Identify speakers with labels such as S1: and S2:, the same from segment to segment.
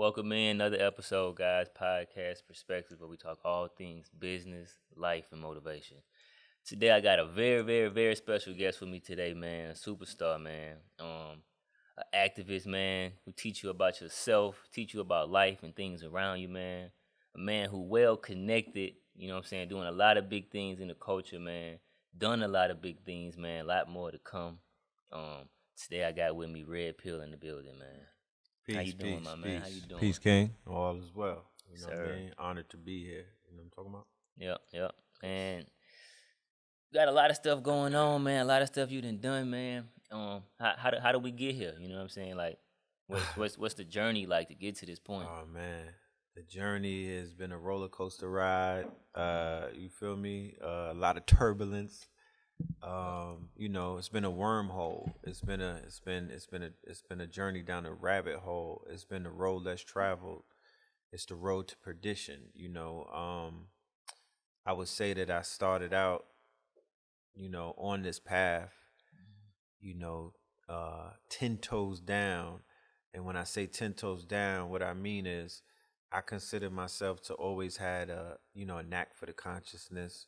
S1: Welcome in another episode, guys. Podcast Perspectives, where we talk all things business, life, and motivation. Today, I got a very, very, very special guest with me today, man. A superstar, man. An activist, man, who teach you about yourself, teach you about life and things around you, man. A man who well connected, you know what I'm saying, doing a lot of big things in the culture, man. Done a lot of big things, man. A lot more to come. Today I got with me Red Pill in the building, man. How you
S2: Peace,
S1: doing, my
S2: peace,
S1: man? How you
S2: peace.
S1: doing?
S2: Peace, King. All is well. You know what I
S1: Sir.
S2: mean? Honored to be here. You know what I'm talking about?
S1: Yep. And got a lot of stuff going on, man. A lot of stuff you done, man. How do we get here? You know what I'm saying? Like, what's the journey like to get to this point?
S2: Oh man. The journey has been a roller coaster ride. You feel me? A lot of turbulence. It's been a wormhole. It's been a journey down a rabbit hole. It's been the road less traveled. It's the road to perdition. I would say that I started out, on this path, 10 toes down. And when I say 10 toes down, what I mean is I consider myself to always had a knack for the consciousness,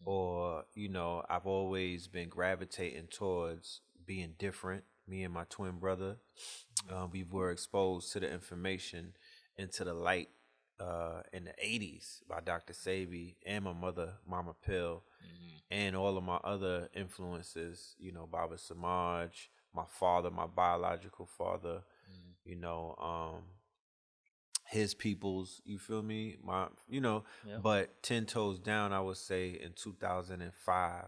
S2: or, I've always been gravitating towards being different. Me and my twin brother, we were exposed to the information into the light in the 80s by Dr. Sebi and my mother, Mama Pill, and all of my other influences, Baba Samaj, my father, my biological father, you know, um, his peoples, you feel me?
S1: Yep.
S2: But 10 toes down, I would say in 2005,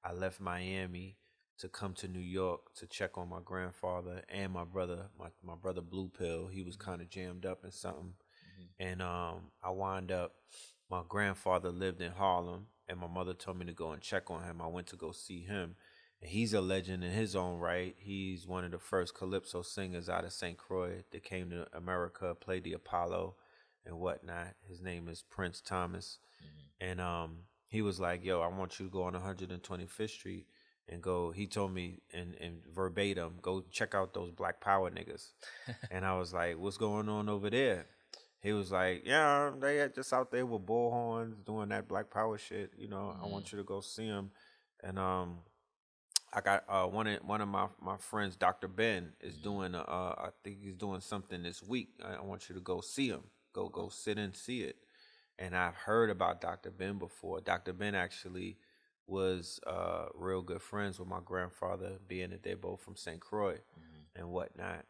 S2: I left Miami to come to New York to check on my grandfather and my brother, my brother Blue Pill. He was kind of jammed up in something. And I wound up, my grandfather lived in Harlem, and my mother told me to go and check on him. I went to go see him. And he's a legend in his own right. He's one of the first calypso singers out of St. Croix that came to America, played the Apollo and whatnot. His name is Prince Thomas. And he was like, yo, I want you to go on 125th Street and go. He told me in verbatim, go check out those Black Power niggas. And I was like, what's going on over there? He was like, yeah, they are just out there with bullhorns doing that Black Power shit. I want you to go see them. And I got one of my friends, Dr. Ben, is doing I think he's doing something this week. I want you to go see him. Go sit and see it. And I've heard about Dr. Ben before. Dr. Ben actually was real good friends with my grandfather, being that they're both from St. Croix and whatnot.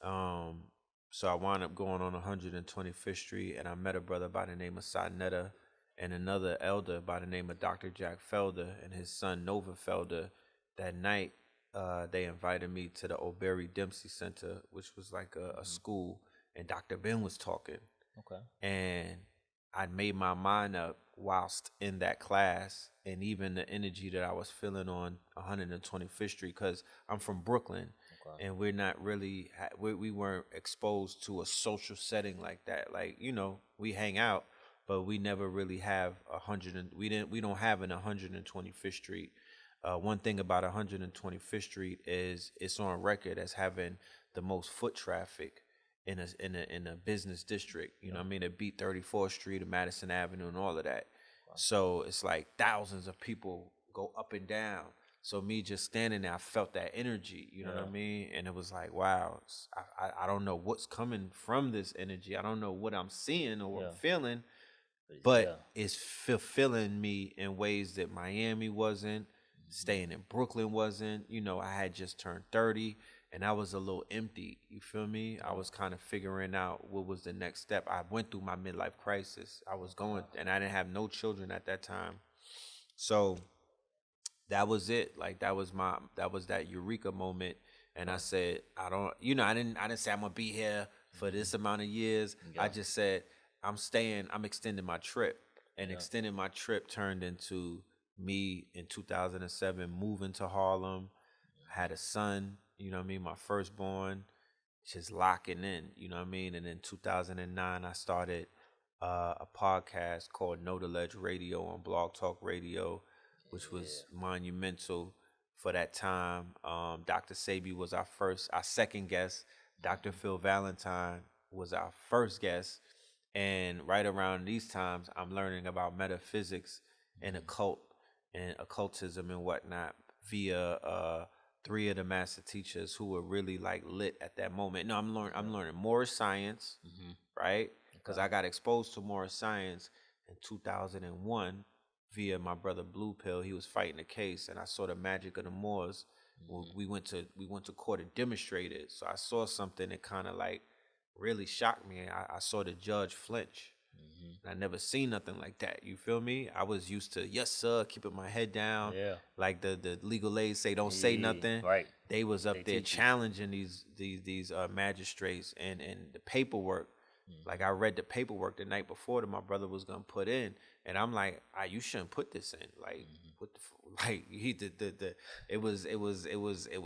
S2: So I wound up going on 125th Street, and I met a brother by the name of Sinetta and another elder by the name of Dr. Jack Felder and his son Nova Felder. That night, they invited me to the O'Berry Dempsey Center, which was like a school, and Dr. Ben was talking.
S1: Okay.
S2: And I made my mind up whilst in that class, and even the energy that I was feeling on 125th Street, because I'm from Brooklyn, and we're not really, we weren't exposed to a social setting like that. Like, we hang out, but we never really have we don't have an 125th Street. One thing about 125th Street is it's on record as having the most foot traffic in a business district. You know what I mean? It beat 34th Street and Madison Avenue and all of that. Wow. So it's like thousands of people go up and down. So me just standing there, I felt that energy. You know what I mean? And it was like, wow, I don't know what's coming from this energy. I don't know what I'm seeing or what I'm feeling, but it's fulfilling me in ways that Miami wasn't. Staying in Brooklyn wasn't. I had just turned 30 and I was a little empty. You feel me? I was kind of figuring out what was the next step. I went through my midlife crisis. I was going, and I didn't have no children at that time. So that was it. Like that was that eureka moment. And I said, I didn't say I'm gonna be here for this amount of years. I just said, I'm extending my trip. And extending my trip turned into me in 2007 moving to Harlem. Had a son, my firstborn, just locking in, and in 2009 I started a podcast called Know the Ledge Radio on Blog Talk Radio, which was monumental for that time. Dr. Sebi was our second guest. Dr. Phil Valentine was our first guest, and right around these times, I'm learning about metaphysics and occultism and whatnot via three of the master teachers who were really like lit at that moment. No, I'm learning more science, right? Because I got exposed to more science in 2001 via my brother Blue Pill. He was fighting a case, and I saw the magic of the Moors. We went to court and demonstrated. So I saw something that kind of like really shocked me. I saw the judge flinch. I never seen nothing like that. You feel me? I was used to yes sir, keeping my head down.
S1: Yeah.
S2: Like the legal aids say, don't say nothing.
S1: Right.
S2: They was up there
S1: teach you.
S2: challenging these magistrates and the paperwork. Like I read the paperwork the night before that my brother was gonna put in, and I'm like, you shouldn't put this in. Like what the like he the it was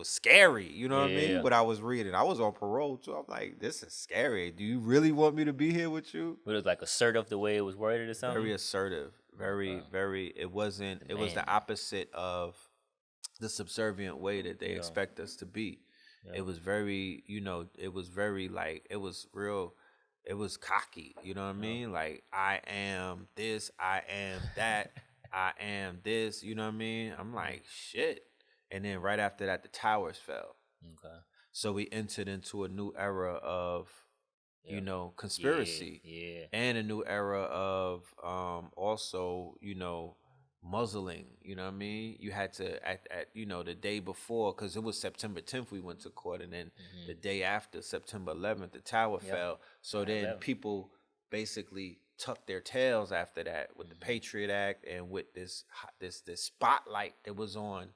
S2: scary. You know what I mean? What I was reading, I was on parole too. I'm like, this is scary. Do you really want me to be here with you?
S1: But it was like assertive the way it was worded or something.
S2: Very assertive. Very. It wasn't. It was the opposite of the subservient way that they expect us to be. It was very, it was very like, it was real, it was cocky, you know what I mean? Like, I am this, I am that, I am this, you know what I mean? I'm like, shit. And then right after that, the towers fell.
S1: Okay.
S2: So we entered into a new era of, conspiracy. And a new era of also, muzzling, you know what I mean? You had to at the day before, because it was September 10th we went to court, and then the day after, September 11th, the tower fell. So then people basically tucked their tails after that with the Patriot Act and with this spotlight that was on,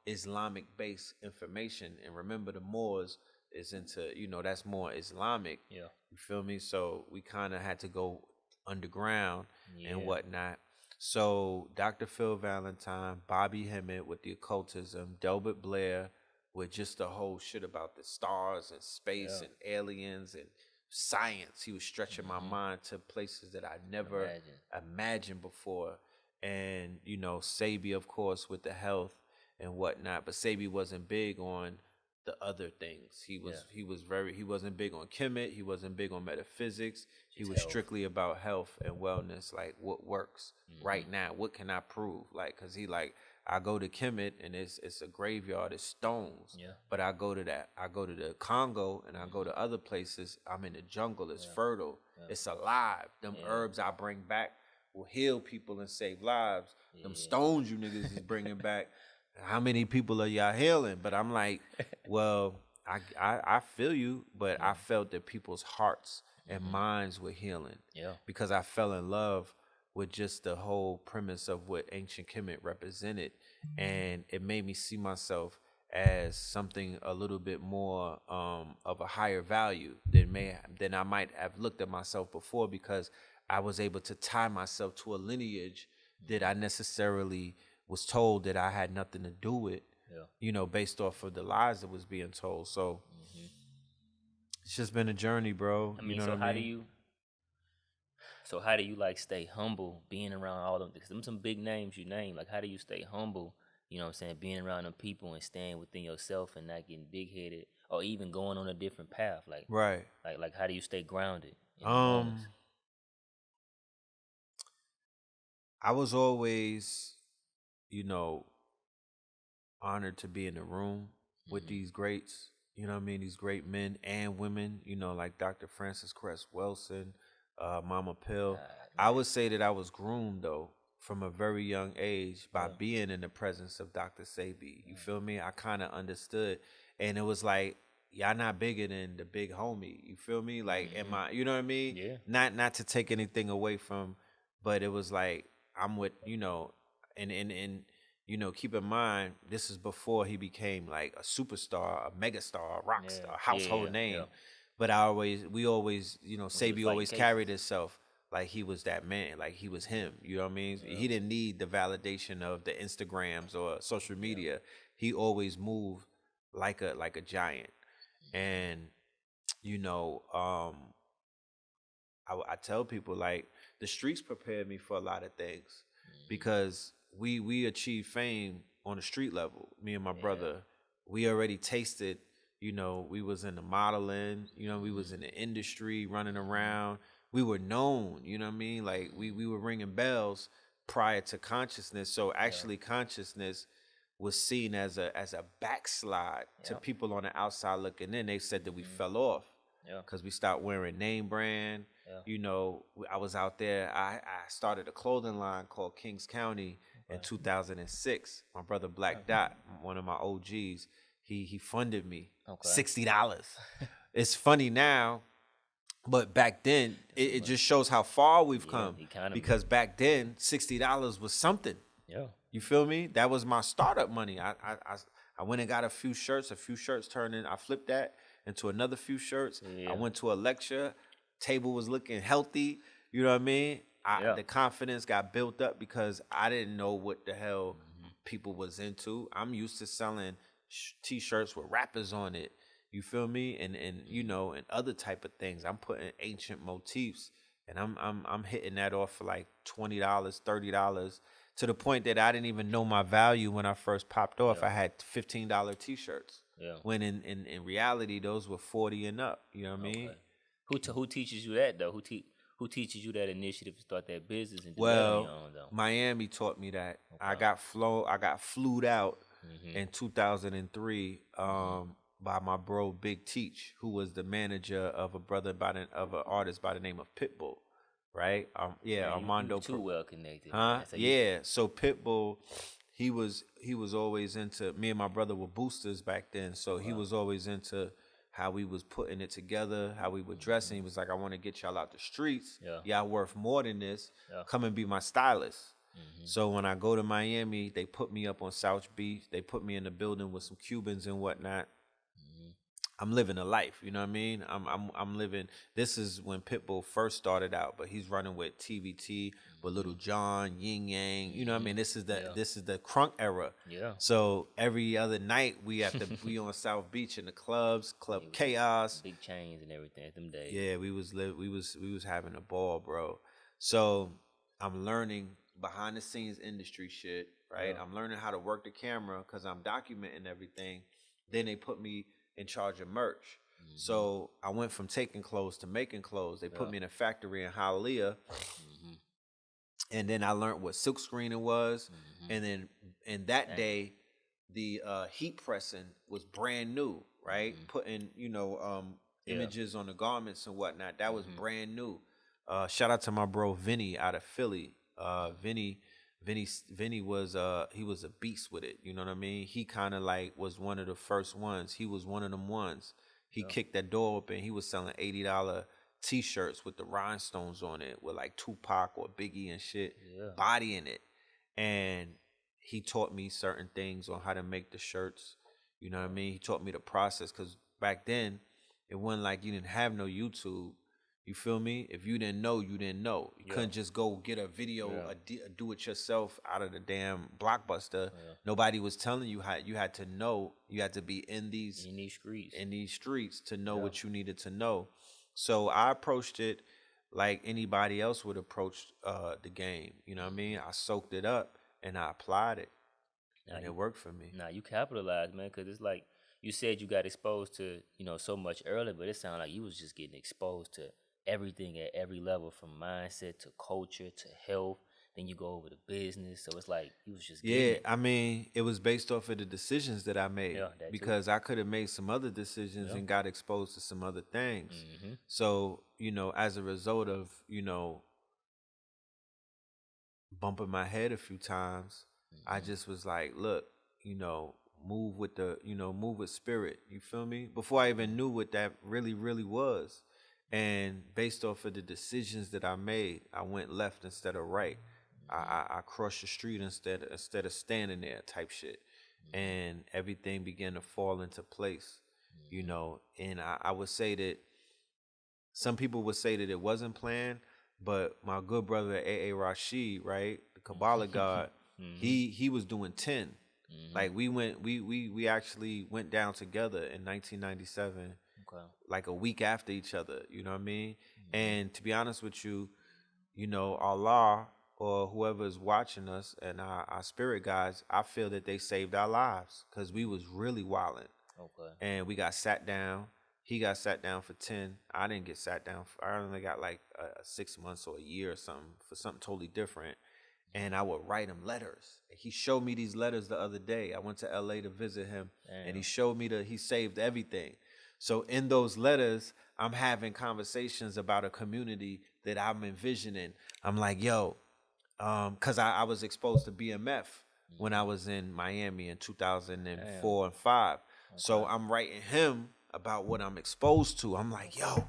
S2: Islamic based information. And remember, the Moors is into, that's more Islamic.
S1: Yeah.
S2: You feel me? So we kind of had to go underground and whatnot. So Dr. Phil Valentine, Bobby Hemmett with the occultism, Delbert Blair with just the whole shit about the stars and space and aliens and science. He was stretching my mind to places that I never imagined before. And, Sebi, of course, with the health and whatnot. But Sebi wasn't big on the other things. He wasn't big on Kemet. He wasn't big on metaphysics. He was strictly about health and wellness, like what works right now. What can I prove? Like, cause he like, I go to Kemet and it's a graveyard, it's stones. Yeah. But I go to the Congo and I go to other places. I'm in the jungle. It's fertile. It's alive. Them herbs I bring back will heal people and save lives. Them stones you niggas is bringing back. How many people are y'all healing? But I'm like, well, I feel you, but I felt that people's hearts and minds were healing. Yeah. Because I fell in love with just the whole premise of what ancient Kemet represented. And it made me see myself as something a little bit more of a higher value than I might have looked at myself before, because I was able to tie myself to a lineage that I necessarily was told that I had nothing to do with, based off of the lies that was being told. So it's just been a journey, bro.
S1: I mean, so how do you like stay humble being around all them? Because them some big names you name. Like, how do you stay humble? You know what I'm saying? Being around them people and staying within yourself and not getting big headed or even going on a different path. Like,
S2: right.
S1: Like how do you stay grounded? In the moments?
S2: I was always, honored to be in the room with these greats, these great men and women, like Dr. Francis Cress Welsing, Mama Pill. I would say that I was groomed, though, from a very young age by being in the presence of Dr. Sebi. You feel me? I kind of understood. And it was like, y'all not bigger than the big homie. You feel me? Like, am I, you know what I mean? Yeah. Not to take anything away from, but it was like, I'm with, and keep in mind, this is before he became like a superstar, a megastar, a rock star, household name. Yeah. But we always, Sebi always carried himself like he was that man, like he was him. You know what I mean? Yeah. He didn't need the validation of the Instagrams or social media. He always moved like a giant. And, I tell people, like, the streets prepared me for a lot of things because we achieved fame on the street level. Me and my brother, we already tasted, You know, we was in the modeling. You know, we was in the industry, running around. We were known. You know what I mean? Like we were ringing bells prior to consciousness. So actually, consciousness was seen as a backslide to people on the outside looking in. They said that we fell off because we stopped wearing name brand. You know, I was out there. I started a clothing line called Kings County in 2006. My brother Black Dot, one of my OGs, he funded me $60. It's funny now, but back then it just shows how far we've come. Because back then $60 was something.
S1: Yeah.
S2: You feel me? That was my startup money. I went and got a few shirts turned in. I flipped that into another few shirts. I went to a lecture. Table was looking healthy. You know what I mean? The confidence got built up because I didn't know what the hell people was into. I'm used to selling t-shirts with rappers on it. You feel me? And you know, and other type of things. I'm putting ancient motifs, and I'm hitting that off for like $20, $30. To the point that I didn't even know my value when I first popped off. I had $15 t-shirts. When in reality, those were 40 and up. You know what I mean?
S1: Who teaches you that though? Who teaches you that initiative to start that business and do that on your own though?
S2: Miami taught me that. I got flued out in 2003 by my bro Big Teach, who was the manager of an artist by the name of Pitbull. Right? Armando.
S1: You too well connected.
S2: Huh? Yeah. So Pitbull, he was always into, me and my brother were boosters back then. So he was always into how we was putting it together, how we were dressing. He was like, I want to get y'all out the streets. Y'all worth more than this. Come and be my stylist. So when I go to Miami, they put me up on South Beach. They put me in the building with some Cubans and whatnot. I'm living a life, you know what I mean? I'm living. This is when Pitbull first started out, but he's running with TVT, with Little John, Yin Yang. You know what I mean? This is the crunk era.
S1: Yeah.
S2: So every other night we on South Beach in the clubs, Club Chaos,
S1: big chains and everything. Them days.
S2: Yeah, we was having a ball, bro. So I'm learning behind the scenes industry shit, right? I'm learning how to work the camera because I'm documenting everything. Then they put me in charge of merch. So I went from taking clothes to making clothes. They put me in a factory in Hialeah. And then I learned what silk screening was. And then in that day, the heat pressing was brand new, right? Putting, images on the garments and whatnot. That was brand new. Shout out to my bro Vinny out of Philly. Vinny was he was a beast with it. You know what I mean? He kind of like was one of the first ones. He was one of them ones. He kicked that door open. He was selling $80 t-shirts with the rhinestones on it, with like Tupac or Biggie and shit bodying it. And he taught me certain things on how to make the shirts. You know what I mean? He taught me the process because back then it wasn't like you didn't have no YouTube. You feel me? If you didn't know, you didn't know. You couldn't just go get a video, do it yourself out of the damn Blockbuster. Nobody was telling you how. You had to know. You had to be in these streets to know what you needed to know. So I approached it like anybody else would approach the game. You know what I mean? I soaked it up and I applied it, and it worked for me.
S1: Nah, you capitalized, man, because it's like you said you got exposed to so much earlier, but it sounded like you was just getting exposed to everything at every level, from mindset to culture to health. Then you go over to business, so it's like you was just getting it.
S2: I mean, it was based off of the decisions that I made, because I could have made some other decisions and got exposed to some other things. So as a result of bumping my head a few times, I just was like, look, move with move with spirit. You feel me? Before I even knew what that really, really was. And based off of the decisions that I made, I went left instead of right. I crossed the street instead of standing there, type shit. And everything began to fall into place, And I would say that some people would say that it wasn't planned, but my good brother A.A. Rashid, right, the Kabbalah God, he was doing 10. Like we actually went down together in 1997. Like a week after each other, you know what I mean? And to be honest with you, Allah or whoever is watching us and our spirit guides, I feel that they saved our lives because we was really wilding.
S1: Okay.
S2: and we got sat down. He got sat down for 10. I didn't get sat down. I only got like 6 months or a year or something for something totally different. And I would write him letters. He showed me these letters the other day. I went to LA to visit him, and he showed me he saved everything. So in those letters, I'm having conversations about a community that I'm envisioning. I'm like, yo, because I was exposed to BMF when I was in Miami in 2004 and 5. So I'm writing him about what I'm exposed to. I'm like, yo,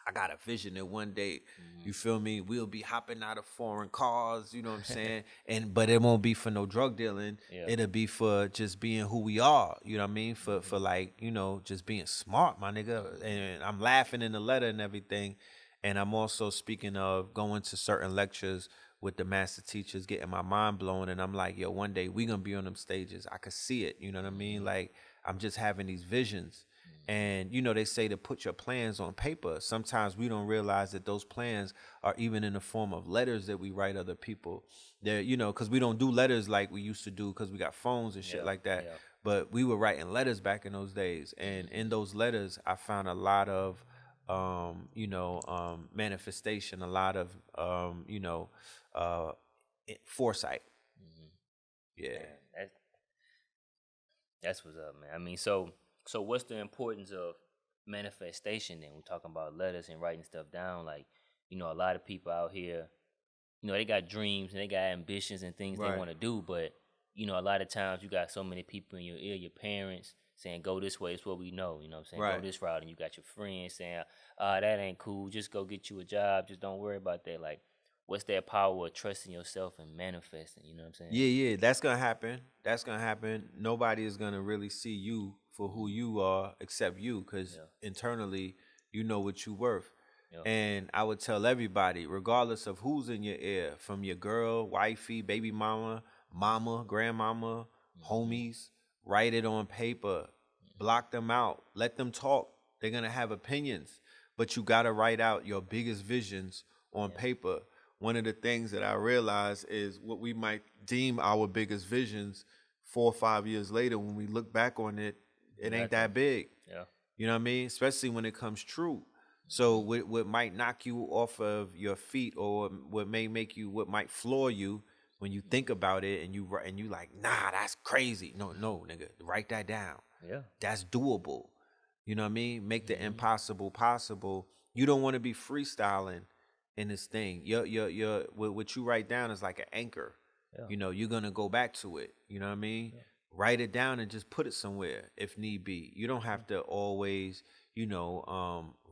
S2: I got a vision that one day, you feel me, we'll be hopping out of foreign cars, you know what I'm saying? But it won't be for no drug dealing.
S1: Yeah.
S2: It'll be for just being who we are, you know what I mean? For like, you know, just being smart, my nigga. And I'm laughing in the letter and everything. And I'm also speaking of going to certain lectures with the master teachers, getting my mind blown. And I'm like, yo, one day we gonna be on them stages. I could see it, you know what I mean? Like, I'm just having these visions. And, you know, they say to put your plans on paper. Sometimes we don't realize that those plans are even in the form of letters that we write other people. They're, you know, because we don't do letters like we used to do because we got phones and shit like that. But we were writing letters back in those days. And in those letters, I found a lot of, manifestation, a lot of, foresight. Yeah.
S1: Man, that's what's up, man. I mean, so what's the importance of manifestation then? We're talking about letters and writing stuff down. Like, you know, a lot of people out here, you know, they got dreams and they got ambitions and things they want to do, but you know, a lot of times you got so many people in your ear, your parents saying, go this way, it's what we know, you know what I'm saying? Go this route. And you got your friends saying, that ain't cool, just go get you a job, just don't worry about that. Like, what's that power of trusting yourself and manifesting, you know what I'm saying?
S2: Yeah, that's gonna happen. That's gonna happen. Nobody is gonna really see you for who you are except you, because internally you know what you worth. And I would tell everybody, regardless of who's in your ear, from your girl, wifey, baby mama, mama, grandmama, homies, write it on paper, block them out, let them talk. They're gonna have opinions, but you gotta write out your biggest visions on paper. One of the things that I realized is what we might deem our biggest visions 4 or 5 years later, when we look back on it, it ain't that big.
S1: Yeah.
S2: You know what I mean? Especially when it comes true. So what might knock you off of your feet, or what might floor you when you think about it, and you like, nah, that's crazy. No, nigga, write that down.
S1: Yeah.
S2: That's doable. You know what I mean? Make the impossible possible. You don't want to be freestyling in this thing. Your what you write down is like an anchor. You know, you're gonna go back to it. You know what I mean? Write it down and just put it somewhere if need be. You don't have to always,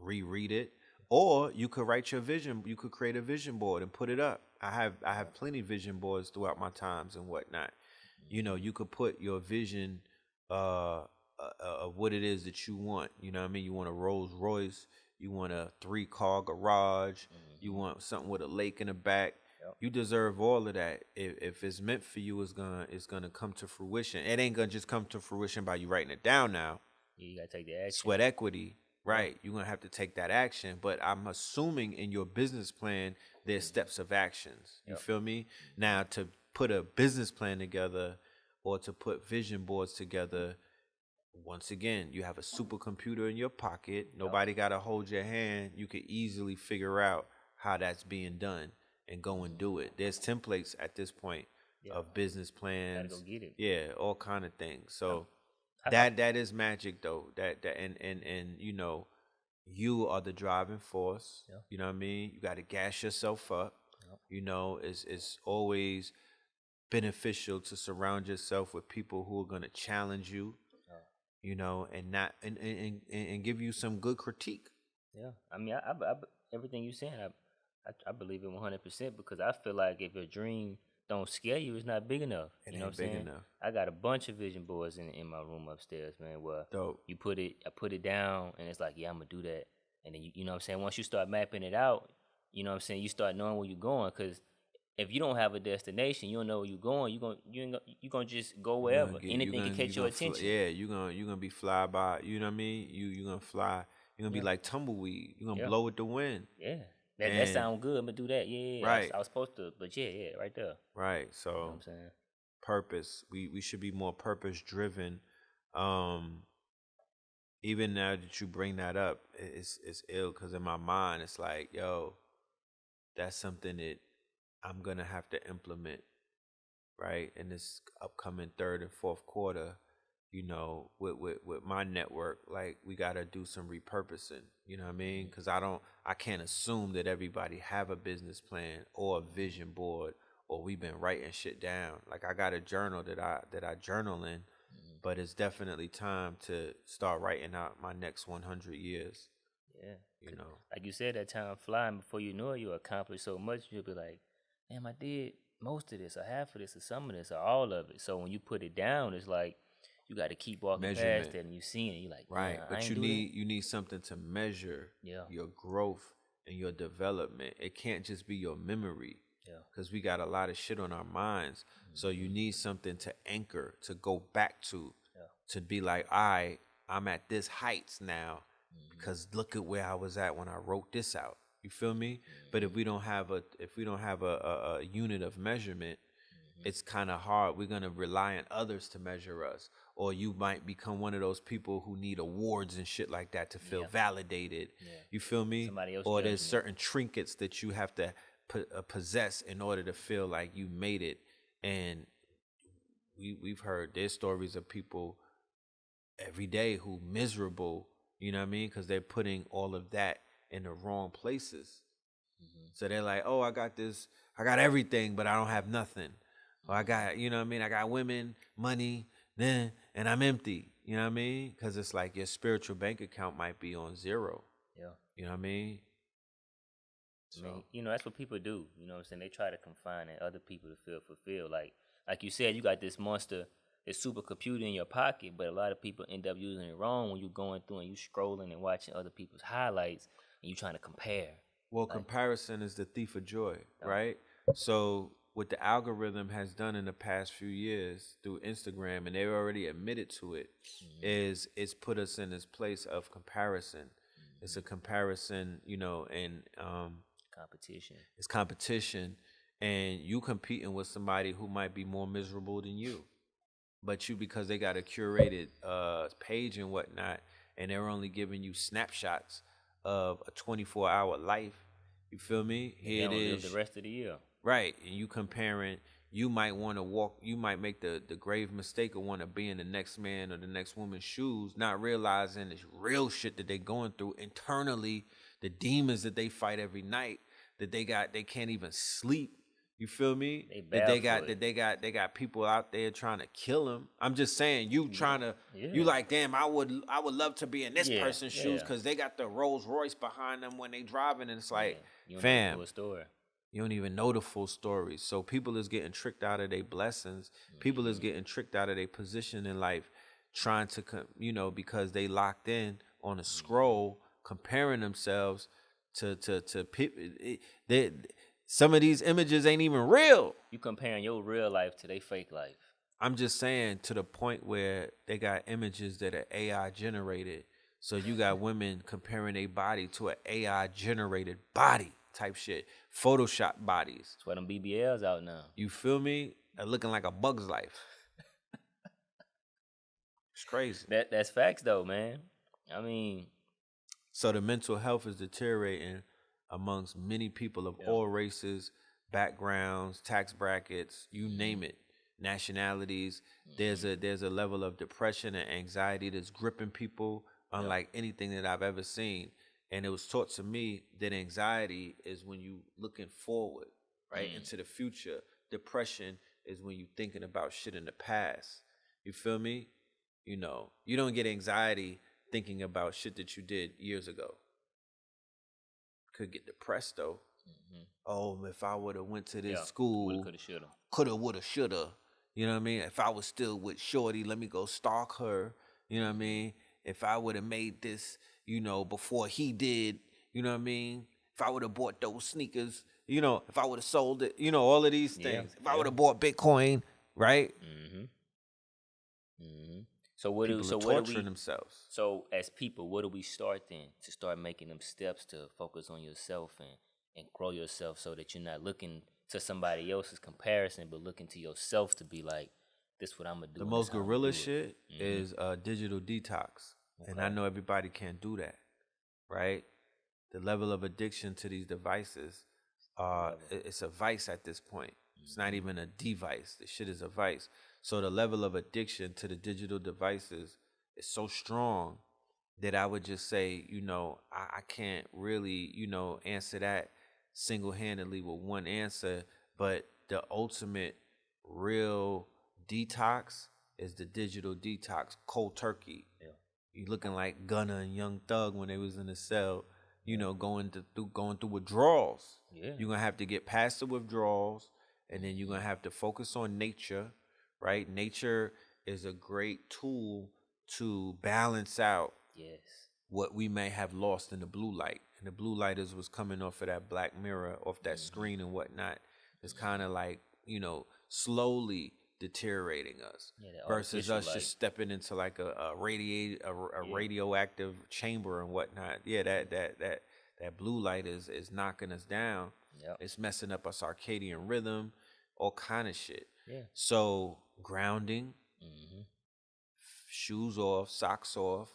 S2: reread it. Or you could write your vision. You could create a vision board and put it up. I have plenty of vision boards throughout my times and whatnot. You know, you could put your vision of what it is that you want. You know what I mean? You want a Rolls Royce. You want a 3-car garage. You want something with a lake in the back. You deserve all of that. If it's meant for you, it's gonna come to fruition. It ain't gonna just come to fruition by you writing it down now.
S1: You gotta take the action.
S2: Sweat equity, right? You're gonna have to take that action. But I'm assuming in your business plan there's steps of actions. You feel me? Now, to put a business plan together or to put vision boards together, once again, you have a supercomputer in your pocket. Nobody gotta hold your hand. You can easily figure out how that's being done and go and do it. There's templates at this point of business plans.
S1: Gotta go get it.
S2: Yeah, all kind of things. So that is magic though. That and you know, you are the driving force. You know what I mean? You got to gas yourself up. You know, it's always beneficial to surround yourself with people who are gonna challenge you. You know, and not and give you some good critique.
S1: Yeah, I mean, I everything you saying, I believe it 100%, because I feel like if your dream don't scare you, it's not big enough.
S2: It
S1: you know
S2: ain't
S1: what I'm
S2: big
S1: saying?
S2: enough.
S1: I got a bunch of vision boards in my room upstairs, man. Where
S2: Dope.
S1: I put it down, and it's like, yeah, I'm gonna do that. And then you know what I'm saying? Once you start mapping it out, you know what I'm saying, you start knowing where you're going. Cause if you don't have a destination, you don't know where you're going. You gonna just go wherever. Anything can catch your attention.
S2: You're gonna be fly by. You know what I mean? You're gonna fly. You're gonna be like tumbleweed. You're gonna blow with the wind.
S1: Yeah. That sound good. I'm gonna do that. Yeah.
S2: Right.
S1: I was supposed to, but yeah, right there.
S2: Right. So
S1: You know what I'm saying?
S2: purpose. We should be more purpose driven. even now that you bring that up, it's ill because in my mind it's like, yo, that's something that I'm gonna have to implement, right, in this upcoming third and fourth quarter. With my network, like we gotta do some repurposing. You know what I mean? Because I can't assume that everybody have a business plan or a vision board, or we've been writing shit down. Like I got a journal that I journal in, but it's definitely time to start writing out my next 100 years.
S1: Yeah.
S2: You know,
S1: Like you said, that time flying before you know it, you accomplish so much, you'll be like, damn, I did most of this, or half of this, or some of this, or all of it. So when you put it down, it's like you got to keep walking past
S2: measurement,
S1: that, and you seeing it. You're like,
S2: right?
S1: damn, I
S2: But
S1: ain't do that.
S2: you need something to measure
S1: Yeah,
S2: your growth and your development. It can't just be your memory,
S1: yeah,
S2: because we got a lot of shit on our minds. So you need something to anchor, to go back
S1: yeah.
S2: to be like, I'm at this heights now because look at where I was at when I wrote this out. You feel me? But if we don't have a unit of measurement, it's kind of hard. We're gonna rely on others to measure us, or you might become one of those people who need awards and shit like that to feel
S1: Yeah.
S2: validated.
S1: Yeah.
S2: You feel me?
S1: Somebody else
S2: Or there's
S1: judging it.
S2: certain trinkets that you have to possess in order to feel like you made it. And we've heard there's stories of people every day who miserable. You know what I mean? Because they're putting all of that in the wrong places. So they're like, oh, I got this, I got everything, but I don't have nothing. Or I got, you know what I mean? I got women, money, then, and I'm empty. You know what I mean? Because it's like your spiritual bank account might be on zero.
S1: Yeah.
S2: You know what I mean?
S1: I mean, that's what people do. You know what I'm saying? They try to confine other people to feel fulfilled. Like you said, you got this monster, this supercomputer in your pocket, but a lot of people end up using it wrong when you're going through and you scrolling and watching other people's highlights and you trying to compare.
S2: Well,
S1: Like,
S2: comparison is the thief of joy, right? So what the algorithm has done in the past few years through Instagram, and they've already admitted to it, is it's put us in this place of comparison. It's a comparison, and
S1: competition.
S2: it's competition, and you competing with somebody who might be more miserable than you, but you, because they got a curated page and whatnot, and they're only giving you snapshots of a 24-hour life. You feel me?
S1: They don't live the rest of the year.
S2: Right. And you comparing, you might want to walk, you might make the grave mistake of want to be in the next man or the next woman's shoes, not realizing this real shit that they going through internally, the demons that they fight every night, that they can't even sleep. You feel me? They got people out there trying to kill them. I'm just saying, you trying to, you like, damn, I would love to be in this person's shoes because they got the Rolls Royce behind them when they driving, and it's like, fam, you don't even know the full story. So people is getting tricked out of their blessings. People is getting tricked out of their position in life, trying to, because they locked in on a scroll, comparing themselves to people. Some of these images ain't even real.
S1: You comparing your real life to their fake life.
S2: I'm just saying, to the point where they got images that are AI generated. So you got women comparing their body to an AI generated body type shit. Photoshop bodies.
S1: That's why them BBLs out now.
S2: You feel me? Looking like a bug's life. It's crazy.
S1: That's facts though, man. I mean,
S2: so the mental health is deteriorating amongst many people of all races, backgrounds, tax brackets, you name it, nationalities. There's a level of depression and anxiety that's gripping people unlike anything that I've ever seen. And it was taught to me that anxiety is when you looking forward, right, into the future. Depression is when you thinking about shit in the past. You feel me? You don't get anxiety thinking about shit that you did years ago. Could get depressed though. Oh, if I would have went to this school, coulda, woulda, shoulda. You know what I mean? If I was still with Shorty, let me go stalk her. You know what I mean? If I would have made this, before he did, you know what I mean? If I would have bought those sneakers, if I would have sold it, all of these things. If I would have bought Bitcoin, right?
S1: So what
S2: people
S1: do
S2: are torturing themselves.
S1: So as people, what do we start then to start making them steps to focus on yourself and grow yourself, so that you're not looking to somebody else's comparison, but looking to yourself to be like, this what I'm gonna do.
S2: The most gorilla shit is digital detox. And I know everybody can't do that, right? The level of addiction to these devices, it's a vice at this point. It's not even a device. The shit is a vice. So the level of addiction to the digital devices is so strong that I would just say, I can't really, answer that single-handedly with one answer. But the ultimate real detox is the digital detox, cold turkey. Yeah. You looking like Gunna and Young Thug when they was in the cell, going through withdrawals. Yeah. You're gonna have to get past the withdrawals, and then you're gonna have to focus on nature, right? Nature is a great tool to balance out what we may have lost in the blue light. And the blue light is what's coming off of that black mirror, off that screen and whatnot. It's kind of like, slowly deteriorating us, versus us just stepping into like a radioactive chamber and whatnot. Yeah, that blue light is knocking us down. Yep. It's messing up our circadian rhythm, all kind of shit. Yeah. So grounding, shoes off, socks off,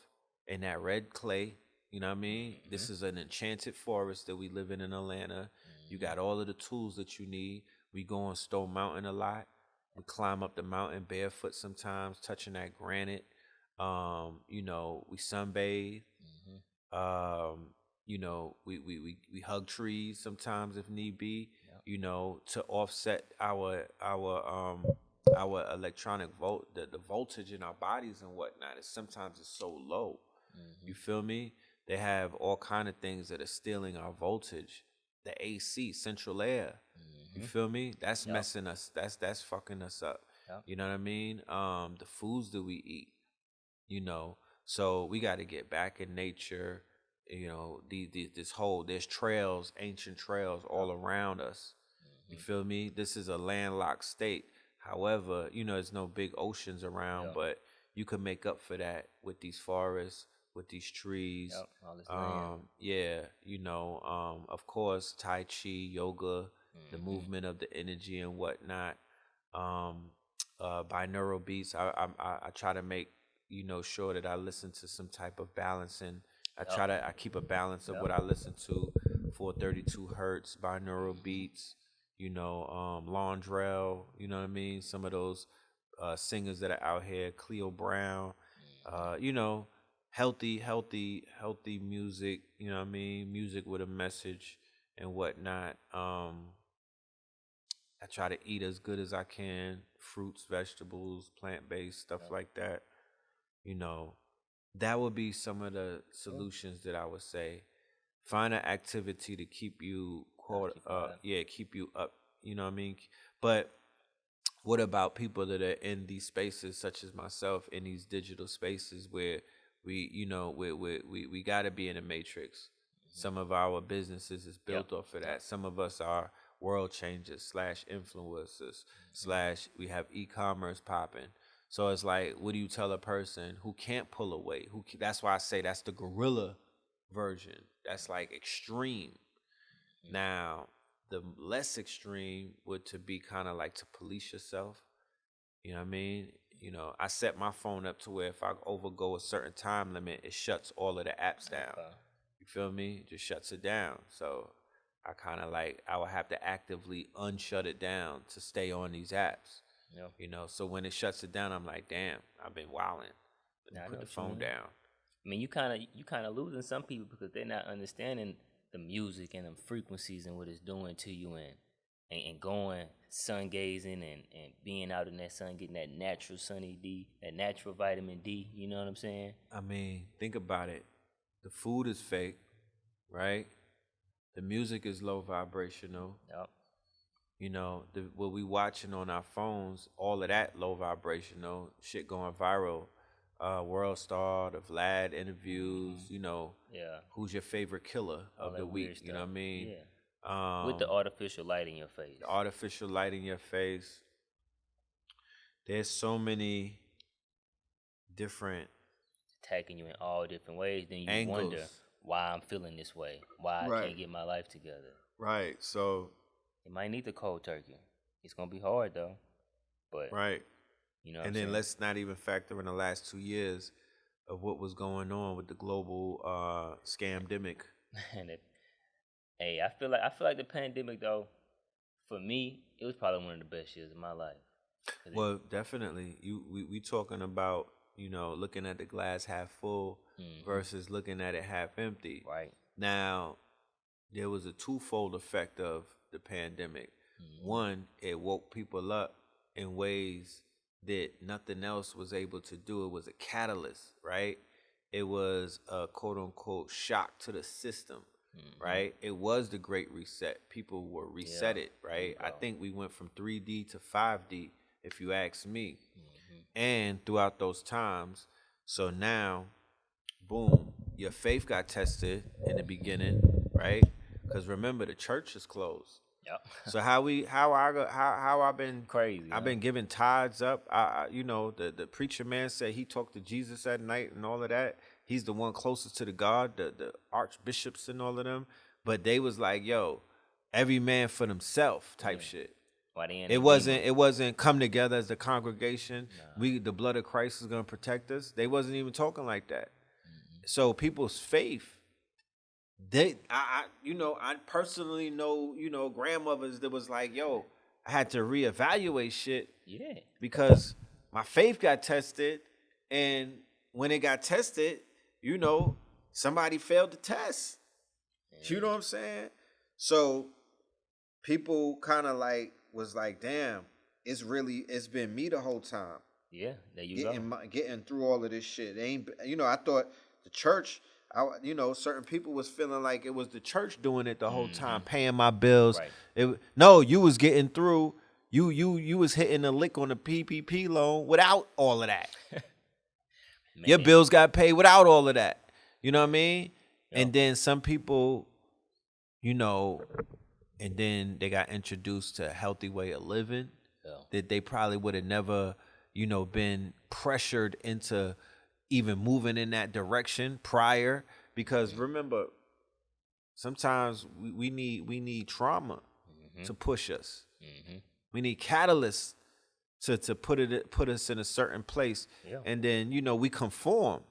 S2: and that red clay. You know what I mean? This is an enchanted forest that we live in Atlanta. You got all of the tools that you need. We go on Stone Mountain a lot. We climb up the mountain barefoot sometimes, touching that granite. We sunbathe. We hug trees sometimes if need be. To offset our electronic the voltage in our bodies and whatnot. Sometimes it's so low. You feel me? They have all kind of things that are stealing our voltage. The AC, central air. You feel me? That's messing us. That's fucking us up. Yep. You know what I mean? The foods that we eat. So we got to get back in nature. There's trails, ancient trails all around us. You feel me? This is a landlocked state. However, there's no big oceans around, but you can make up for that with these forests, with these trees. Of course, Tai Chi, yoga, the movement of the energy and whatnot. Binaural beats. I try to make sure that I listen to some type of balancing. I keep a balance of what I listen to. 432 hertz binaural beats. Londrell. You know what I mean? Some of those singers that are out here, Cleo Brown. Healthy music. You know what I mean? Music with a message and whatnot. I try to eat as good as I can, fruits, vegetables, plant-based, stuff like that. That would be some of the solutions that I would say. Find an activity to keep you keep you up. You know what I mean? But what about people that are in these spaces, such as myself, in these digital spaces where we got to be in a matrix? Some of our businesses is built off of that. Some of us are world changers / influencers / we have e-commerce popping. So it's like, what do you tell a person who can't pull away? That's why I say that's the guerrilla version. That's like extreme. Now, the less extreme would to be kind of like to police yourself. You know what I mean? I set my phone up to where if I overgo a certain time limit, it shuts all of the apps down. You feel me? It just shuts it down. So I kind of I would have to actively unshut it down to stay on these apps. So when it shuts it down, I'm like, damn, I've been wilding. Put the phone down.
S1: I mean, you kind of losing some people because they're not understanding the music and the frequencies and what it's doing to you and going sun gazing and being out in that sun, getting that natural sunny D, that natural vitamin D. You know what I'm saying?
S2: I mean, think about it. The food is fake, right? The music is low vibrational. Yep. What we watching on our phones, all of that low vibrational shit going viral. World Star, the Vlad interviews, who's your favorite killer of the week? You know what I mean?
S1: Yeah. With the artificial light in your face.
S2: The artificial light in your face. There's so many different
S1: attacking you in all different ways. Then you
S2: angles.
S1: Wonder why I'm feeling this way. Why I can't get my life together.
S2: Right. So
S1: you might need the cold turkey. It's gonna be hard though. But
S2: right. And then let's not even factor in the last 2 years of what was going on with the global scamdemic.
S1: And hey, I feel like the pandemic though, for me, it was probably one of the best years of my life.
S2: Well, definitely. We talking about, looking at the glass half full versus looking at it half empty.
S1: Right.
S2: Now, there was a twofold effect of the pandemic. One, it woke people up in ways that nothing else was able to do. It was a catalyst, right? It was a quote unquote shock to the system, right? It was the great reset. People were resetted, right? I think we went from 3D to 5D, if you ask me. And throughout those times, so now, boom, your faith got tested in the beginning, right? Because remember, the church is closed.
S1: Yep.
S2: So how I've been
S1: Crazy.
S2: I've been giving tithes up. The preacher man said he talked to Jesus at night and all of that. He's the one closest to the God, the archbishops and all of them. But they was like, yo, every man for themselves type shit. It wasn't come together as a congregation. Nah. The blood of Christ is gonna protect us. They wasn't even talking like that. So people's faith, I personally know, grandmothers that was like, yo, I had to reevaluate shit.
S1: Yeah.
S2: Because my faith got tested, and when it got tested, somebody failed the test. Yeah. You know what I'm saying? So people kind of was like, damn, it's been me the whole time.
S1: Yeah, there you go.
S2: Getting through all of this shit. I thought the church, certain people was feeling like it was the church doing it the whole time, paying my bills. Right. No, you was getting through. You was hitting a lick on the PPP loan without all of that. Your bills got paid without all of that. You know what I mean? Yep. And then some people, and then they got introduced to a healthy way of living that they probably would have never, been pressured into even moving in that direction prior. Because remember, sometimes we need trauma to push us. We need catalysts to put us in a certain place. Yeah. And then, we conform.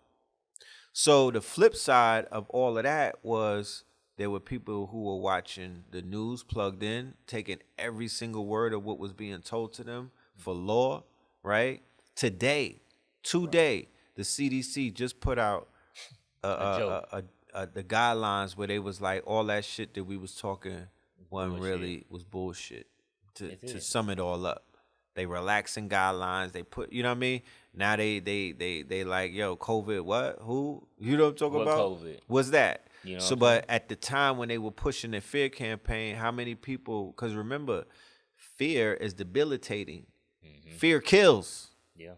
S2: So the flip side of all of that was there were people who were watching the news plugged in, taking every single word of what was being told to them for law, right? Today, the CDC just put out the guidelines where they was like, all that shit that we was talking was bullshit. To sum it all up, they relaxing guidelines. They put, you know what I mean? Now they like, yo, COVID, what? Who? You know what I'm talking about?
S1: COVID?
S2: What's that? So, but at the time when they were pushing the fear campaign, how many people? Because remember, fear is debilitating. Fear kills.
S1: Yeah.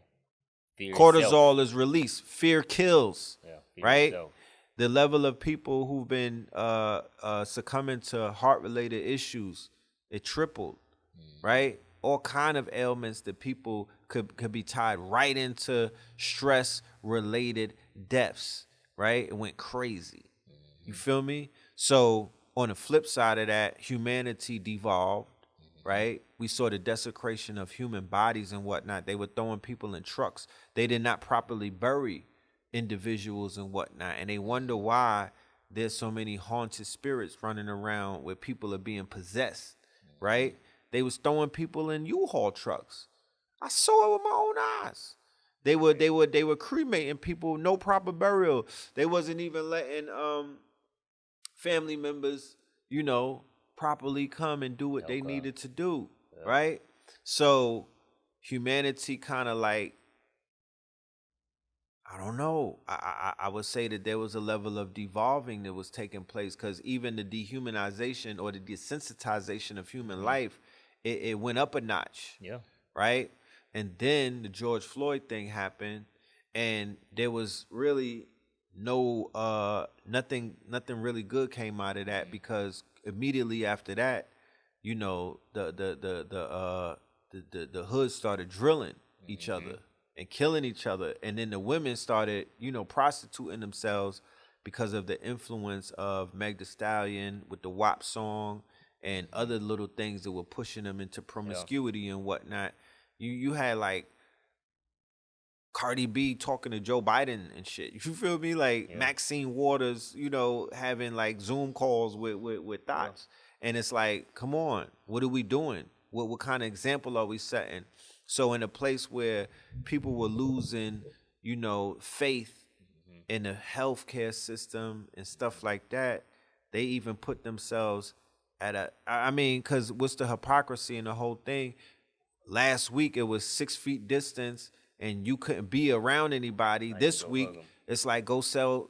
S2: Fear cortisol is released. Fear kills. Yeah. Fear right. Itself. The level of people who've been succumbing to heart-related issues, it tripled. Right? All kind of ailments that people could be tied right into stress-related deaths. Right? It went crazy. You feel me? So on the flip side of that, humanity devolved, right? We saw the desecration of human bodies and whatnot. They were throwing people in trucks. They did not properly bury individuals and whatnot. And they wonder why there's so many haunted spirits running around where people are being possessed, right? They was throwing people in U-Haul trucks. I saw it with my own eyes. They were cremating people, no proper burial. They wasn't even letting family members, properly come and do what they needed to do, right? So humanity kind of like, I don't know. I would say that there was a level of devolving that was taking place, because even the dehumanization or the desensitization of human life, it went up a notch. Yeah. Right? And then the George Floyd thing happened, and there was really nothing really good came out of that, because immediately after that, the hood started drilling each other and killing each other, and then the women started prostituting themselves because of the influence of Meg Thee Stallion with the WAP song and other little things that were pushing them into promiscuity and whatnot. You had like Cardi B talking to Joe Biden and shit. You feel me? Like Maxine Waters, having like Zoom calls with thoughts. And it's like, come on, what are we doing? What kind of example are we setting? So in a place where people were losing, faith in the healthcare system and stuff like that, they even put themselves because what's the hypocrisy in the whole thing? Last week, it was 6 feet distance and you couldn't be around anybody. This week, it's like go sell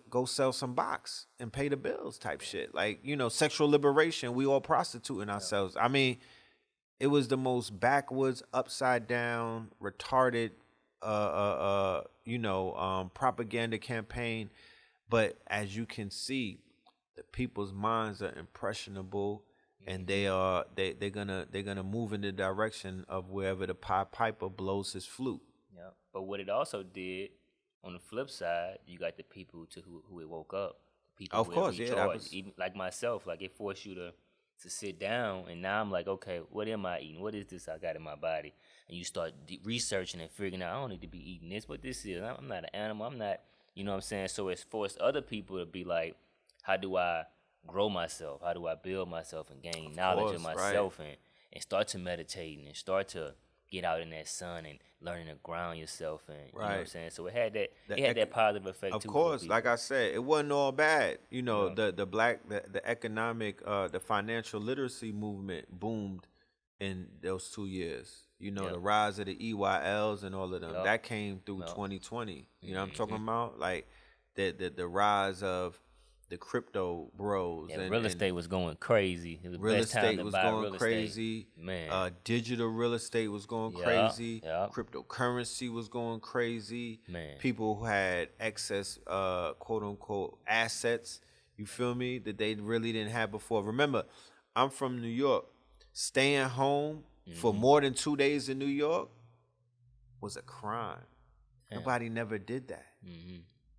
S2: some box and pay the bills type shit. Like, sexual liberation. We all prostituting ourselves. I mean, it was the most backwards, upside down, retarded, propaganda campaign. But as you can see, the people's minds are impressionable, and they're gonna move in the direction of wherever the Pied Piper blows his flute.
S1: Yeah, but what it also did, on the flip side, you got the people who it woke up. People
S2: of course,
S1: even like myself, like it forced you to sit down, and now I'm like, okay, what am I eating? What is this I got in my body? And you start researching and figuring out, I don't need to be eating this, but this is. I'm not an animal. I'm not, you know what I'm saying? So it's forced other people to be like, how do I grow myself? How do I build myself and gain knowledge of myself, and start to meditate and start to get out in that sun and learning to ground yourself, and you know what I'm saying? So it had that positive effect too.
S2: Of course, like I said, it wasn't all bad. The economic, the financial literacy movement boomed in those 2 years. The rise of the EYLs and all of them, that came through 2020. You know what I'm talking about? Like the rise of the crypto bros.
S1: Yeah, real estate was going crazy. It was
S2: real estate was going crazy.
S1: Man.
S2: Digital real estate was going crazy. Cryptocurrency was going crazy.
S1: Man.
S2: People who had excess, quote unquote, assets, you feel me, that they really didn't have before. Remember, I'm from New York. Staying home for more than 2 days in New York was a crime. Nobody never did that.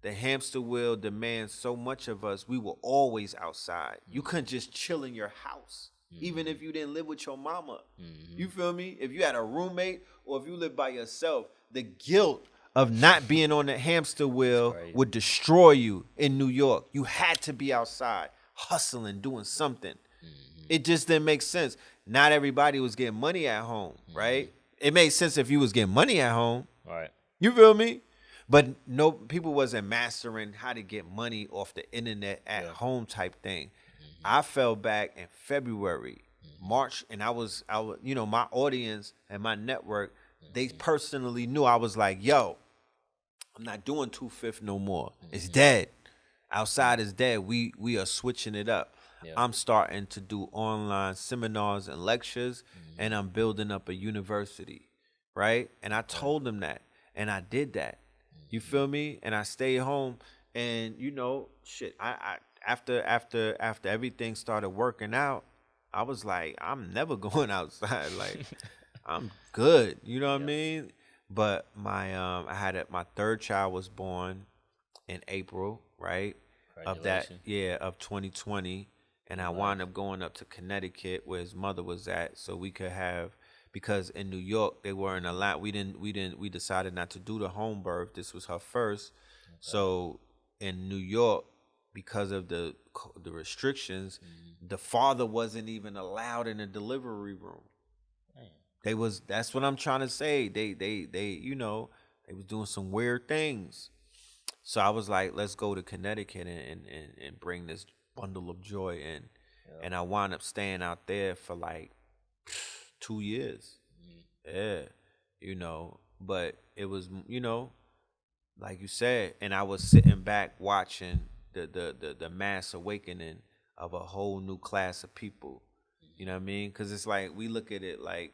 S2: The hamster wheel demands so much of us. We were always outside. You couldn't just chill in your house, even if you didn't live with your mama. You feel me? If you had a roommate or if you lived by yourself, the guilt of not being on the hamster wheel would destroy you in New York. You had to be outside, hustling, doing something. It just didn't make sense. Not everybody was getting money at home, right? It made sense if you was getting money at home.
S1: Right.
S2: You feel me? But no, people wasn't mastering how to get money off the internet at home type thing. I fell back in February, March, and I was, my audience and my network, they personally knew. I was like, yo, I'm not doing 2/5 no more. It's dead. Outside is dead. We are switching it up. I'm starting to do online seminars and lectures, and I'm building up a university, right? And I told them that, and I did that. You feel me? And I stayed home, and I after everything started working out, I was like, I'm never going outside. Like, I'm good. You know what I mean? But my third child was born in April, right? Of 2020, and I wound up going up to Connecticut where his mother was at, so we could have. Because in New York they weren't allowed. We decided not to do the home birth. This was her first. Okay. So in New York, because of the restrictions, the father wasn't even allowed in the delivery room. That's what I'm trying to say. They was doing some weird things. So I was like, let's go to Connecticut and bring this bundle of joy in. And I wound up staying out there for like 2 years. But it was, like you said, and I was sitting back watching the mass awakening of a whole new class of people. You know what I mean? Because it's like, we look at it like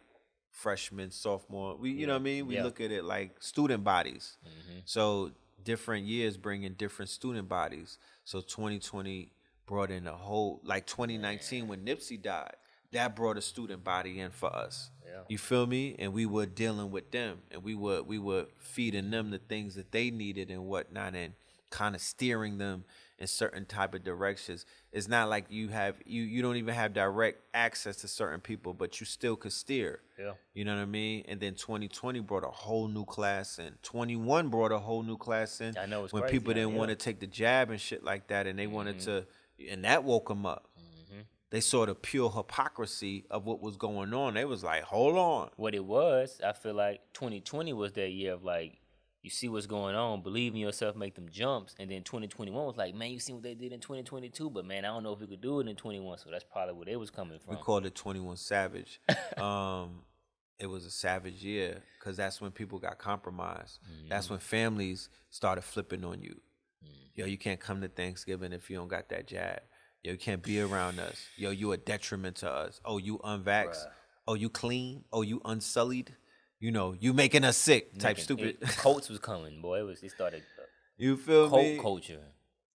S2: freshmen, sophomore, you know what I mean? We look at it like student bodies. So different years bring in different student bodies. So 2020 brought in a whole, like 2019 when Nipsey died, that brought a student body in for us. You feel me? And we were dealing with them, and we were feeding them the things that they needed and whatnot. And kind of steering them in certain type of directions. It's not like you don't even have direct access to certain people, but you still could steer.
S1: Yeah.
S2: You know what I mean? And then 2020 brought a whole new class in. 21 brought a whole new class in.
S1: I know it's
S2: when
S1: crazy.
S2: people didn't want to take the jab and shit like that, and they wanted to, and that woke them up. They saw the pure hypocrisy of what was going on. They was like, hold on.
S1: What it was, I feel like 2020 was that year of like, you see what's going on, believe in yourself, make them jumps. And then 2021 was like, man, you see what they did in 2022, but man, I don't know if we could do it in 21. So that's probably where they was coming from.
S2: We called it 21 Savage. It was a savage year because that's when people got compromised. That's when families started flipping on you. Yo, you can't come to Thanksgiving if you don't got that jab. Yo, you can't be around us. Yo, you a detriment to us. Oh, you unvaxxed. Oh, you clean. Oh, you unsullied. You know, you making us sick type stupid.
S1: Cults was coming, boy. It started.
S2: You feel me?
S1: Cult culture.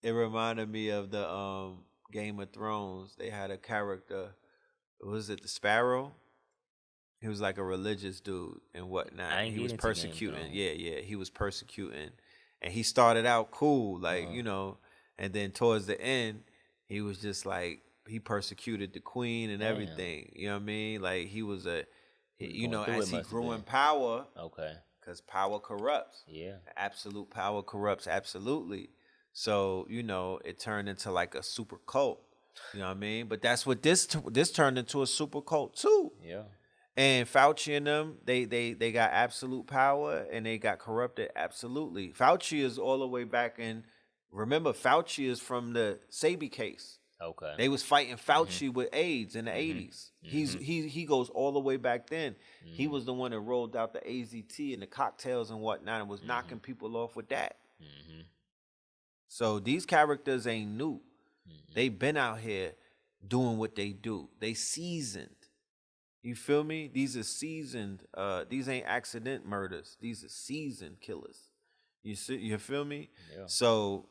S2: It reminded me of the Game of Thrones. They had a character. Was it the Sparrow? He was like a religious dude and whatnot. He was persecuting. Yeah. He was persecuting. And he started out cool, like, you know, and then towards the end, he was just like, he persecuted the queen and everything. You know what I mean? Like, he was as he grew in power.
S1: Okay.
S2: Because power corrupts.
S1: Yeah.
S2: Absolute power corrupts, absolutely. So, you know, it turned into like a super cult. You know what I mean? But that's what this turned into, a super cult too.
S1: Yeah.
S2: And Fauci and them, they got absolute power and they got corrupted absolutely. Fauci is all the way back in. Remember, Fauci is from the Sebi case.
S1: Okay.
S2: They was fighting Fauci with AIDS in the 80s. He goes all the way back then. He was the one that rolled out the AZT and the cocktails and whatnot and was knocking people off with that. So these characters ain't new. They been out here doing what they do. They seasoned. You feel me? These are seasoned. These ain't accident murders. These are seasoned killers. You feel me?
S1: Yeah.
S2: So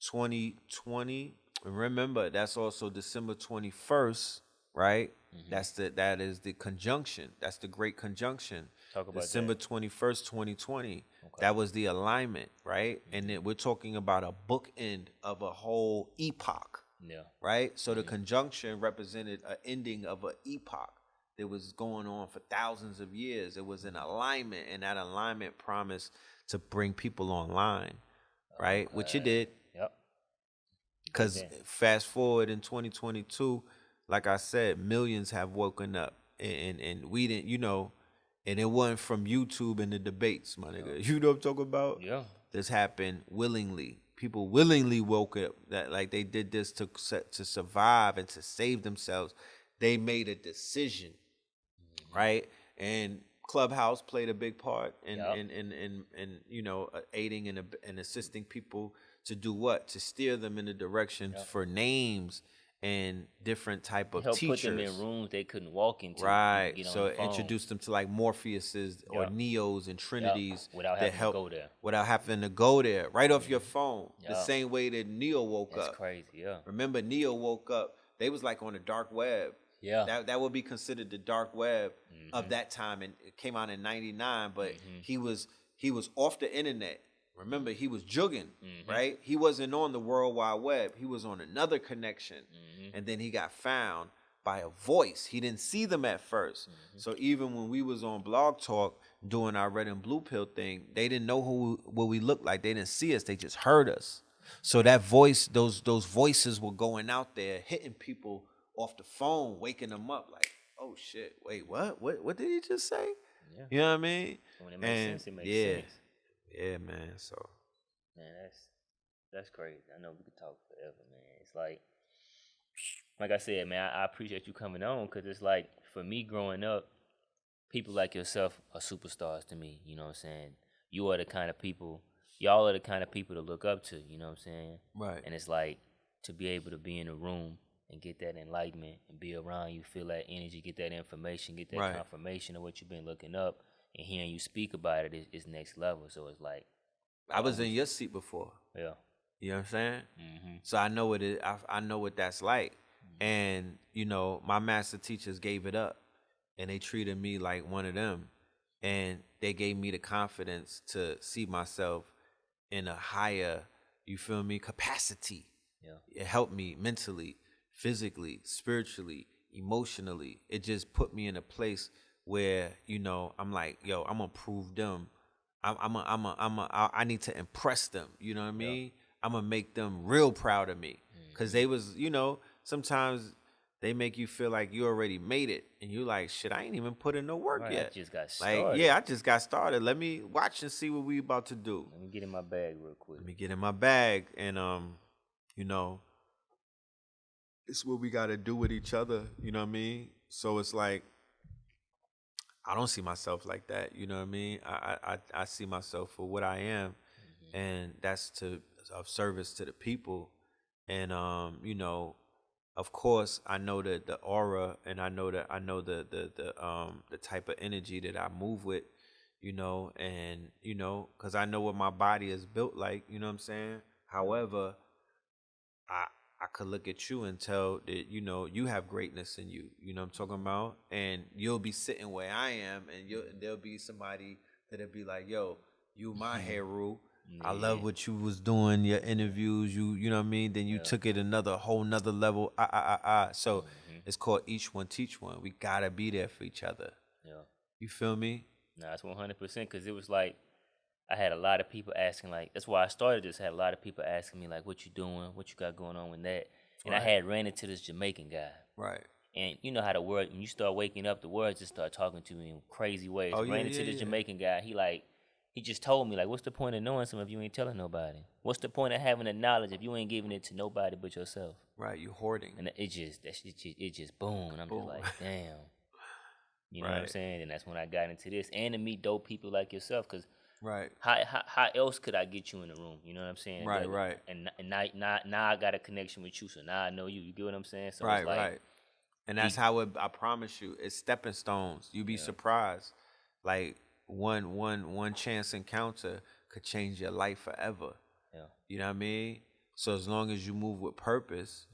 S2: 2020. Remember, that's also December 21st, right? That is the conjunction. That's the great conjunction.
S1: Talk about
S2: December
S1: that.
S2: 21st, 2020.
S1: Okay.
S2: That was the alignment, right? And then we're talking about a bookend of a whole epoch.
S1: Yeah.
S2: Right? So the conjunction represented an ending of an epoch that was going on for thousands of years. It was an alignment, and that alignment promised to bring people online, right? Which it did.
S1: Yep.
S2: Because fast forward in 2022, like I said, millions have woken up, and we didn't, you know, and it wasn't from YouTube and the debates, my nigga. You know what I'm talking about?
S1: Yeah.
S2: This happened willingly. People willingly woke up, that like they did this to survive and to save themselves. They made a decision, right? And Clubhouse played a big part in you know, aiding and assisting people to do what? To steer them in the direction for names and different type of
S1: Help
S2: teachers.
S1: Put them in rooms they couldn't walk into.
S2: Right. So introduce them to like Morpheuses or Neos and Trinities
S1: without having to go there.
S2: Without having to go there. Right off your phone. The same way that Neo woke up.
S1: That's crazy, yeah.
S2: Remember, Neo woke up. They was like on the dark web.
S1: Yeah.
S2: That would be considered the dark web of that time, and it came out in '99. But he was off the internet. Remember, he was jugging, right? He wasn't on the World Wide Web. He was on another connection, and then he got found by a voice. He didn't see them at first, so even when we was on Blog Talk doing our Red and Blue Pill thing, they didn't know what we looked like. They didn't see us. They just heard us. So that voice, those voices were going out there, hitting people off the phone, waking them up like, oh shit, wait, what did he just say? Yeah. You know what I mean?
S1: When it makes sense, it makes sense.
S2: Yeah, man. So,
S1: man, that's crazy. I know we could talk forever, man. It's like I said, man, I appreciate you coming on, because it's like, for me growing up, people like yourself are superstars to me. You know what I'm saying? Y'all are the kind of people to look up to. You know what I'm saying?
S2: Right.
S1: And it's like, to be able to be in a room and get that enlightenment and be around you, feel that energy, get that information, get that confirmation of what you've been looking up, and hearing you speak about it is next level. So it's like,
S2: I was in your seat before.
S1: Yeah.
S2: You know what I'm saying? So I know what I know what that's like. And, you know, my master teachers gave it up, and they treated me like one of them. And they gave me the confidence to see myself in a higher, you feel me, capacity.
S1: Yeah.
S2: It helped me mentally, physically, spiritually, emotionally. It just put me in a place where, you know, I'm like, yo, I'm gonna prove them. I need to impress them. You know what I mean? I'm gonna make them real proud of me. Cause they was, you know, sometimes they make you feel like you already made it, and you like, shit, I ain't even put in no work
S1: Right,
S2: yet.
S1: I just got
S2: Like,
S1: started.
S2: yeah, I just got started. Let me watch and see what we about to do.
S1: Let me get in my bag real quick.
S2: Let me get in my bag, and you know, it's what we got to do with each other. You know what I mean? So it's like, I don't see myself like that. You know what I mean? I see myself for what I am, and that's of service to the people. And you know, of course, I know the aura, and I know the type of energy that I move with. You know, and you know, because I know what my body is built like. You know what I'm saying? However, I could look at you and tell that, you know, you have greatness in you. You know what I'm talking about? And you'll be sitting where I am, and there'll be somebody that'll be like, yo, you my hero. I love what you was doing, your interviews, you know what I mean? Then you took it whole nother level. So it's called each one teach one. We gotta be there for each other.
S1: Yeah.
S2: You feel me?
S1: Nah, it's 100% because it was like I had a lot of people asking, like, that's why I started this. I had a lot of people asking me, like, what you doing? What you got going on with that? And I had ran into this Jamaican guy.
S2: Right.
S1: And you know how the world, when you start waking up, the world just start talking to me in crazy ways.
S2: Oh,
S1: Ran into this Jamaican guy. He just told me, like, what's the point of knowing something if you ain't telling nobody? What's the point of having the knowledge if you ain't giving it to nobody but yourself?
S2: Right, you hoarding.
S1: And it just boom. And I'm just like, damn. You know what I'm saying? And that's when I got into this. And to meet dope people like yourself, because
S2: right.
S1: How else could I get you in the room? You know what I'm saying?
S2: Right.
S1: And now I got a connection with you, so now I know you. You get what I'm saying? So
S2: Right,
S1: it's like,
S2: right. And that's how I promise you, it's stepping stones. You'd be surprised. Like one chance encounter could change your life forever.
S1: Yeah.
S2: You know what I mean? So as long as you move with purpose,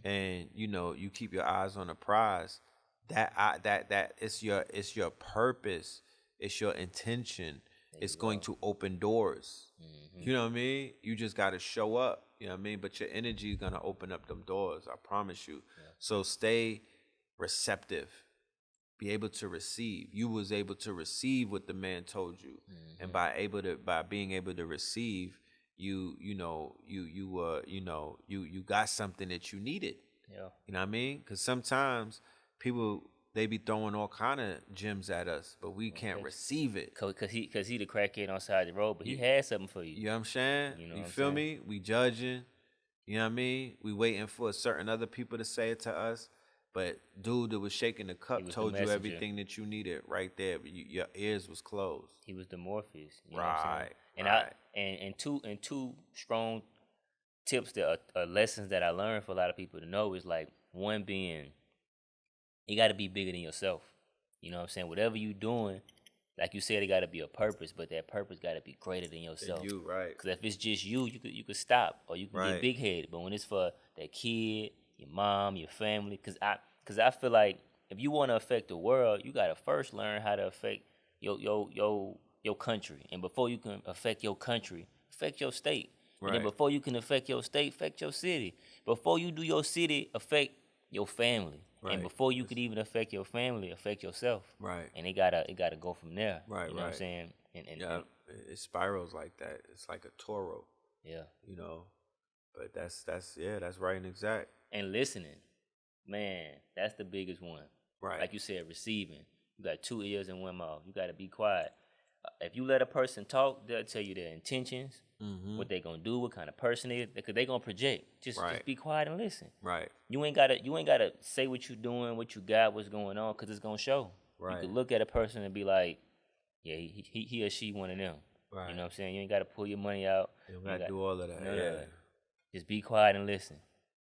S2: and you know you keep your eyes on the prize, that it's your purpose, it's your intention. It's going to open doors. You know what I mean? You just got to show up. You know what I mean? But your energy is going to open up them doors. I promise you. Yeah. So stay receptive. Be able to receive. You was able to receive what the man told you. And by being able to receive, you got something that you needed.
S1: Yeah.
S2: You know what I mean? Because sometimes people, they be throwing all kind of gems at us, but we can't receive it.
S1: Cause he the crackhead on the side of the road, but he had something for you.
S2: You know what I'm saying? You feel me? We judging. You know what I mean? We waiting for certain other people to say it to us. But dude that was shaking the cup told you everything that you needed right there. But your ears was closed.
S1: He was the Morpheus. You
S2: know
S1: what I'm saying? And two strong tips that are lessons that I learned for a lot of people to know is like, one being, you got to be bigger than yourself. You know what I'm saying? Whatever you doing, like you said, it got to be a purpose, but that purpose got to be greater than yourself.
S2: You, right?
S1: Because if it's just you could stop, or you can get big headed. But when it's for that kid, your mom, your family, because I feel like if you want to affect the world, you got to first learn how to affect your country, and before you can affect your country, affect your state, and then before you can affect your state, affect your city. Before you do your city, affect your family. Right. And before you could even affect your family, affect yourself.
S2: Right.
S1: And it gotta go from there.
S2: Right.
S1: You know what I'm saying? And
S2: it spirals like that. It's like a Toro.
S1: Yeah.
S2: You know. But that's right and exact.
S1: And listening. Man, that's the biggest one.
S2: Right.
S1: Like you said, receiving. You got 2 ears and 1 mouth. You gotta be quiet. If you let a person talk, they'll tell you their intentions, what they gonna do, what kind of person they is, because they gonna project. Just be quiet and listen.
S2: Right.
S1: You ain't gotta say what you doing, what you got, what's going on, because it's gonna show. Right. You can look at a person and be like, yeah, he or she one of them. Right. You know what I'm saying? You ain't gotta pull your money out.
S2: You don't gotta do all of that.
S1: Yeah. Just be quiet and listen.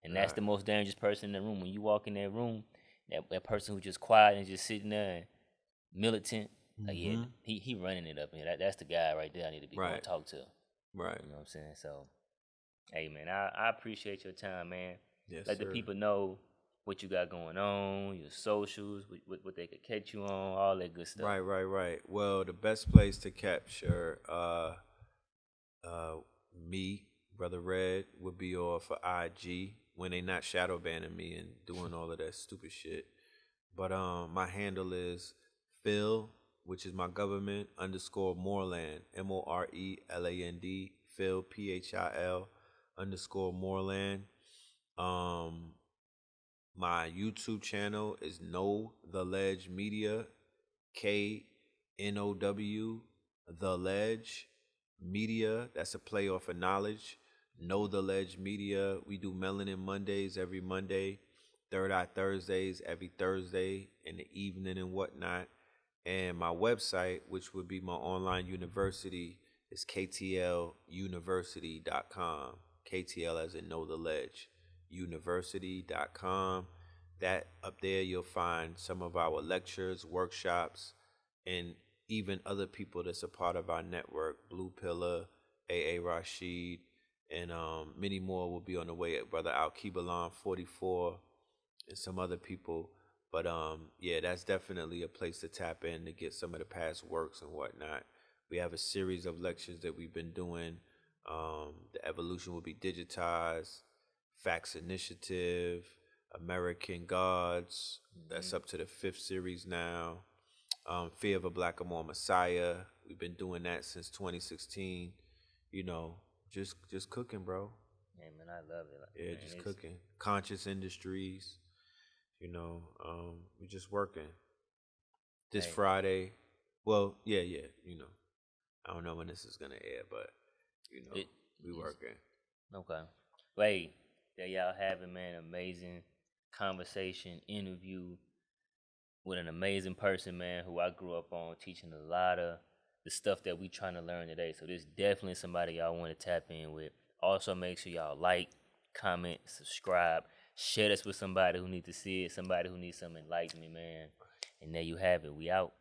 S1: And that's the most dangerous person in the room. When you walk in that room, that person who's just quiet and just sitting there and militant. Like, yeah, he running it up in here. That's the guy right there I need to be going to talk to.
S2: Right.
S1: You know what I'm saying? So, hey, man, I appreciate your time, man.
S2: Yes,
S1: Let the people know what you got going on, your socials, what they could catch you on, all that good stuff.
S2: Right. Well, the best place to capture me, Brother Red would be off for IG when they not shadow banning me and doing all of that stupid shit. But my handle is Phil, which is my government _Moreland, MORELAND, Phil PHIL _Moreland. My YouTube channel is Know the Ledge Media, KNOW The Ledge Media. That's a play off of knowledge. Know the Ledge Media. We do Melanin Mondays every Monday, Third Eye Thursdays every Thursday in the evening and whatnot. And my website, which would be my online university, is KTLUniversity.com. KTL as in Know the Ledge. University.com. That up there you'll find some of our lectures, workshops, and even other people that's a part of our network. Blue Pillar, AA Rashid, and many more will be on the way. Brother Al Kibalan 44 and some other people. But yeah, that's definitely a place to tap in to get some of the past works and whatnot. We have a series of lectures that we've been doing. The evolution will be digitized, Facts Initiative, American Gods. That's up to the 5th series now. Fear of a Black Amor Messiah. We've been doing that since 2016. You know, just cooking, bro.
S1: Yeah, man, I love it.
S2: Yeah,
S1: man,
S2: just cooking. Conscious Industries. You know, we're just working. This Friday. Well, yeah. You know, I don't know when this is gonna air, but you know, we working.
S1: Okay. Wait, there y'all having, man, amazing conversation, interview with an amazing person, man, who I grew up on, teaching a lot of the stuff that we trying to learn today. So this definitely somebody y'all want to tap in with. Also, make sure y'all like, comment, subscribe, share this with somebody who needs to see it, somebody who needs some enlightenment, man. And there you have it. We out.